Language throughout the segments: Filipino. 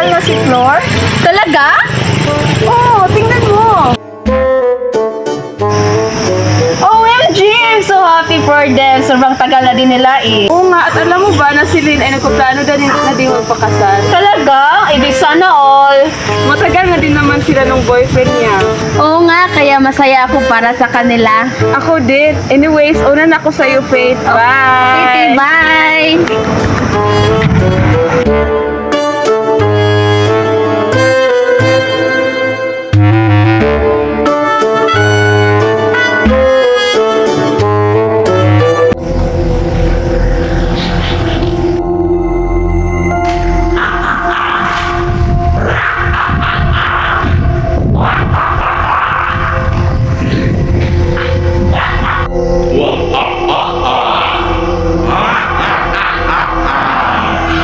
kasal na si Flor? Talaga? Oo, tingnan mo. OMG! I'm so happy for them. Sobrang tagal na din nila eh. Oo nga, at alam mo ba na si Lynn ay nagpaplano na din magpakasal? Talaga? Eh di sana all. Matagal na din naman sila ng boyfriend niya. Oo nga, kaya masaya ako para sa kanila. Ako din. Anyways, una na ako sa'yo, Faith. Bye! Okay, bye!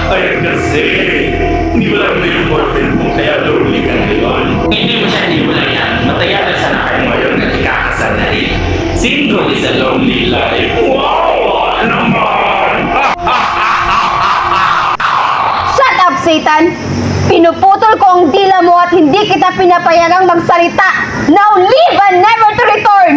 Ay, kasi hindi mo lang yung boyfriend mo, kaya lonely ka ngayon. Hindi mo lang yan. Matagal na sana kayo ngayon na ikakasal na rin. Single is a lonely life. Wow! Naman! Shut up, Satan! Pinuputol ko ang dila mo at hindi kita pinapayagang magsalita. Now leave and never to return!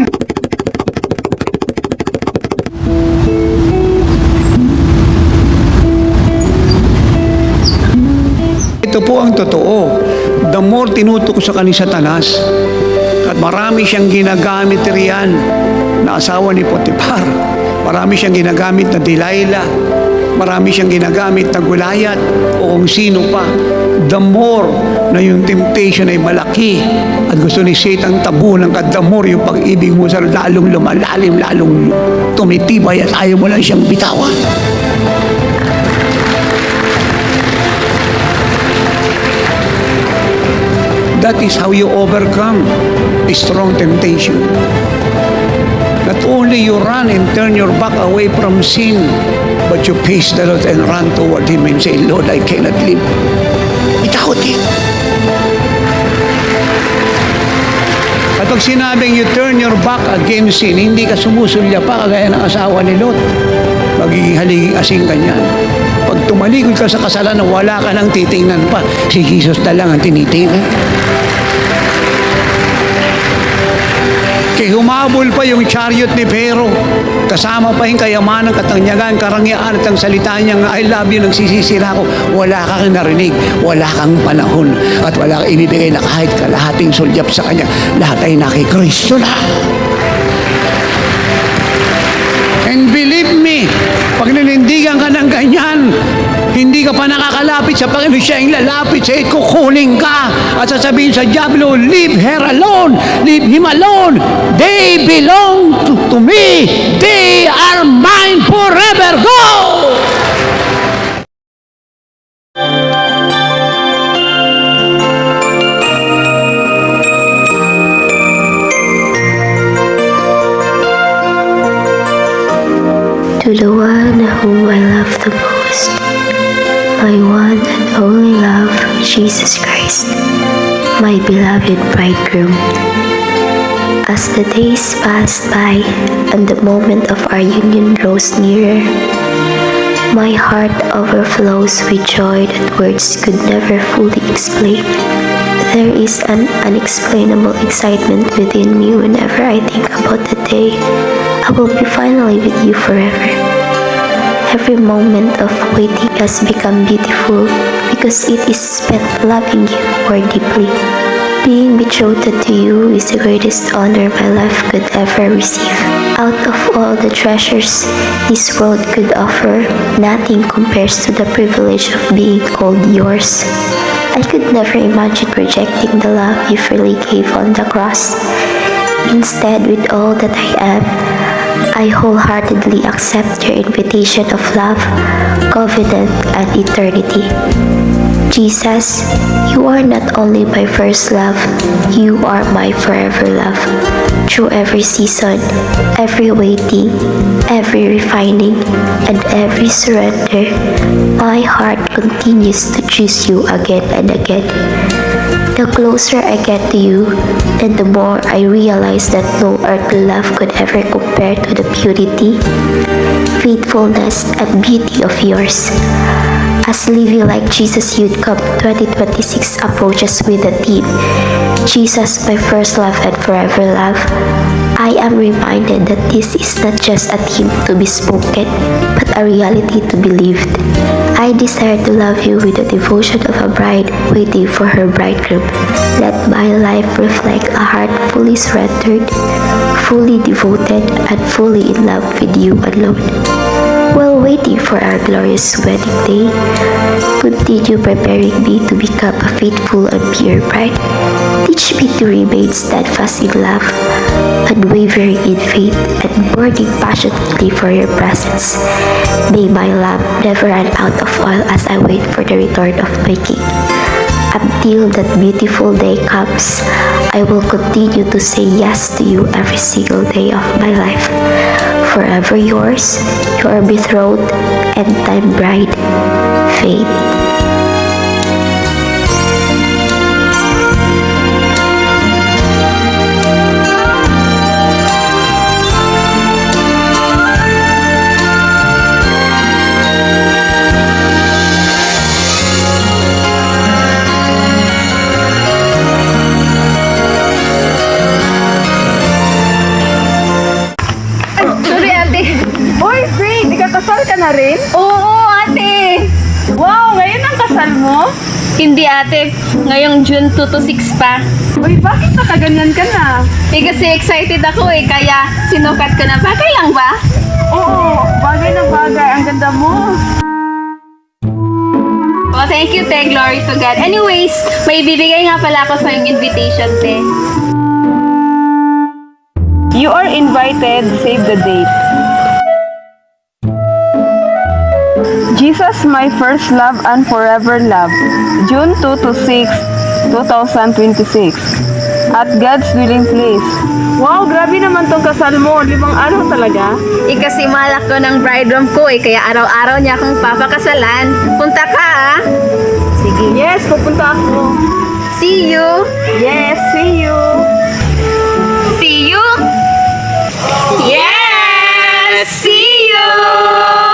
Ito po ang totoo. The more tinuto ko sa kani Satanas, at marami siyang ginagamit riyan na asawa ni Potiphar. Marami siyang ginagamit na Delilah. Marami siyang ginagamit na Goliath o kung sino pa. The more na yung temptation ay malaki at gusto ni Satan tabunan ka, the more yung pag-ibig mo sa lalong lumalalim, lalong tumitibay at ayaw mo lang siyang bitawan. That is how you overcome a strong temptation. Not only you run and turn your back away from sin, but you face the Lord and run toward Him and say, Lord, I cannot live without Him. At pag sinabing you turn your back against sin, hindi ka sumusulya pa kagaya ng asawa ni Lot. Magiging haligi asing kanyan. Pag tumalikod ka sa kasalanan, wala ka nang titingnan pa. Si Jesus na lang ang tinitingnan. Kaya humabol pa yung chariot ni Pharaoh. Kasama pa yung kayamanan, katanyagan, karangyaan at ang salita niya nga, I love you, nagsisisira ko. Wala kang narinig, wala kang panahon, at wala kang inibigay na kahit kalahating sulyap sa kanya. Lahat ay nakikristo na. And believe me, pag ninindigan ka ng ganyan, hindi ka pa nakakalapit sa Panginoon, siya yung lalapit sa iyo, kukunin ka at sasabihin sa diablo, leave her alone, leave him alone, they belong to me, they are mine forever, go! To the one whom I love the most, my one and only love, Jesus Christ, my beloved bridegroom. As the days passed by and the moment of our union draws nearer, my heart overflows with joy that words could never fully explain. There is an unexplainable excitement within me whenever I think about the day I will be finally with you forever. Every moment of waiting has become beautiful because it is spent loving you more deeply. Being betrothed to you is the greatest honor my life could ever receive. Out of all the treasures this world could offer, nothing compares to the privilege of being called yours. I could never imagine rejecting the love you freely gave on the cross. Instead, with all that I am, I wholeheartedly accept your invitation of love, covenant, and eternity. Jesus, you are not only my first love, you are my forever love. Through every season, every waiting, every refining, and every surrender, my heart continues to choose you again and again. The closer I get to you, and the more I realize that no earthly love could ever compare to the purity, faithfulness, and beauty of yours. As Living Like Jesus Youth Cup 2026 approaches with the theme, Jesus, my first love and forever love, I am reminded that this is not just a theme to be spoken, but a reality to be lived. I desire to love you with the devotion of a bride waiting for her bridegroom. Let my life reflect a heart fully surrendered, fully devoted, and fully in love with you alone. While waiting for our glorious wedding day, continue preparing me to become a faithful and pure bride. Teach me to remain steadfast in love, unwavering in faith, and burning passionately for your presence. May my lamp never run out of oil as I wait for the return of my King. Until that beautiful day comes, I will continue to say yes to you every single day of my life. Forever yours, your betrothed and time bride, Faith. Sorry, ate. Uy, Faith, ikakasal ka na rin? Oo, ate. Wow, ngayon ang kasal mo? Hindi, ate. Ngayong June 2 to 6 pa. Uy, bakit nakaganyan ka na? Kasi excited ako kaya sinukat ko na. Bagay lang ba? Oo, bagay na bagay. Ang ganda mo. Oh, thank you, te. Glory to God. Anyways, may bibigay nga pala ako sa yung invitation, te. You are invited. Save the date. Jesus, my first love and forever love. June 2 to 6, 2026. At God's willing place. Wow, grabe naman tong kasal mo. 5 araw talaga. Kasi malak ko ng bridegroom ko kaya araw-araw niya akong papakasalan. Punta ka, ah. Sige. Yes, pupunta ako. See you. Yes, see you. See you. Yes! See you!